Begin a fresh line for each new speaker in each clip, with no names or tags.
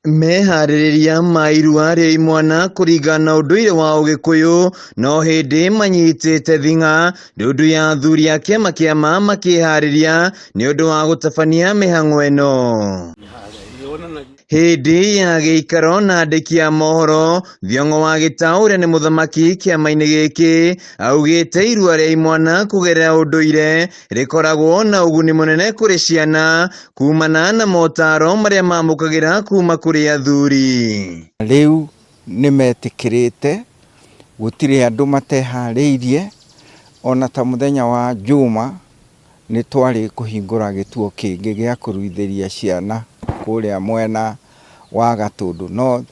meharĩrĩria ma irua rĩa imwana kũringana na ũndũire wa Ũgĩkũyũ no hĩndĩ manyitĩte thing'a nĩ ũndũ ya athuri a kĩama kĩa ma makĩharĩria nĩ ũndũ wa gũtabania mĩhang'o ĩno. Hĩndĩ ya gĩikaro na andĩki a mohoro, Thiong'o wa Gĩtaũ ũrĩa nĩ mũthamaki kĩama-inĩ gĩkĩ augĩte irua rĩa imwana kũgerera ũndũire rĩkoragwo na ũguni mũnene kũrĩ ciana kumana na motaro marĩa mamũkagĩra kuma kũrĩ athuri.
Rĩu nĩmetĩkĩrĩte gũtirĩ andũ mateharĩirie, ona ta mũthenya wa Juma nĩ twarĩ kũhingũra gĩtuo kĩngĩ gĩa kũruithĩria ciana kũrĩa mwena wa Gatũndũ North,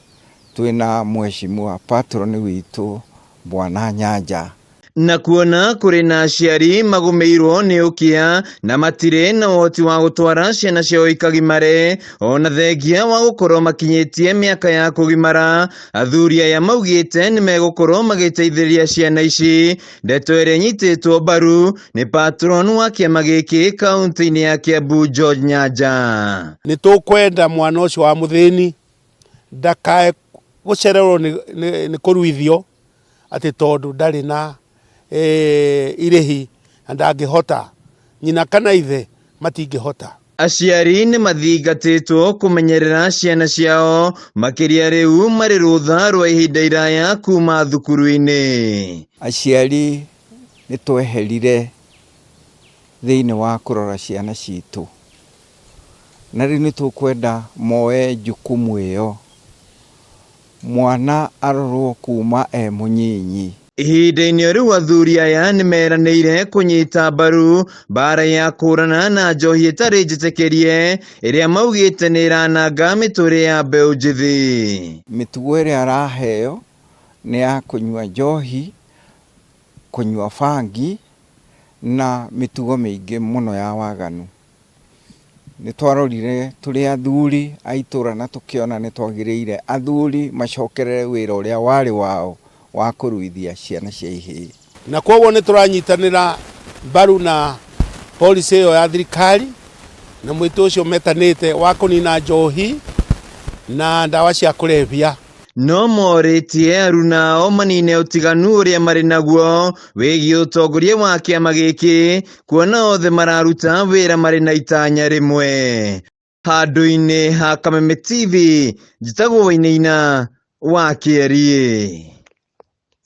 twĩna mheshimiwa patron witũ Bwana Nyanja.
Na kuona kũrĩ na aciari magũmĩirwo nĩ ũkĩa na matirĩ na ũhoti wa gũtwara ciana ciao ikagimare, ona thengia wa gũkorwo makinyĩtie mĩaka ya kũgimara, athuri aya maugĩte nĩ megũkorwo magĩteithĩrĩria ciana ici. Ndeto ĩrĩa nyitĩtwo mbaru nĩ patron wa kĩama gĩkĩ kaunti-inĩ ya Kiambu George Nyanja.
Nĩ tũkwenda mwana ũcio wa mũthĩni ndakae gũcererwo nĩ kũruithio atĩ tondũ ndarĩ na irĩhi ndangĩhota, nyina kana ithe matingĩhota.
Aciari nĩ mathingatĩtwo kũmenyerera ciana ciao makĩria rĩu marĩ rũtha rwa ihinda iraya kuma thukuru-inĩ.
Aciari nĩ tweherire thĩinĩ wa kũrora ciana citũ, na rĩu nĩ tũkwenda moe jukumu ĩyo, mwana arorwo kuma mũnyinyi.
Ihinda-inĩ rĩu athuri aya nĩ meranĩire kũnyita mbaru mbara ya kũrana na njohi ĩtarĩ njĩtĩkĩrie ĩrĩa maugĩte nĩ ĩrananga mĩtũrĩre ya mbeũ njĩthĩ.
Mĩtugo ĩrĩa araheo nĩ ya kũnyua njohi, kũnyua bangi na mĩtugo mĩingĩ mũno ya waganu. Nĩ twarorire tũrĩ athuri a itũra na tũkĩona nĩ twagĩrĩire athuri macokerere wĩra ũrĩa warĩ wao wa kũruithia ciana cia ihĩĩ.
Na kwoguo nĩ tũranyitanĩra mbaru na policy ĩyo ya thirikari na mwĩto ũcio metanĩte wa kũnina njohi na ndawa cia kũrebia.
No morĩtie aruna ao manine ũtiganu ũrĩa marĩ naguo wĩgiĩ ũtongoria wa kĩama gĩkĩ, kuona othe mararuta wĩra marĩ na itanya rĩmwe. Handũ-inĩ ha Kameme TV, njĩtagwo Wainaina wa Kĩarie.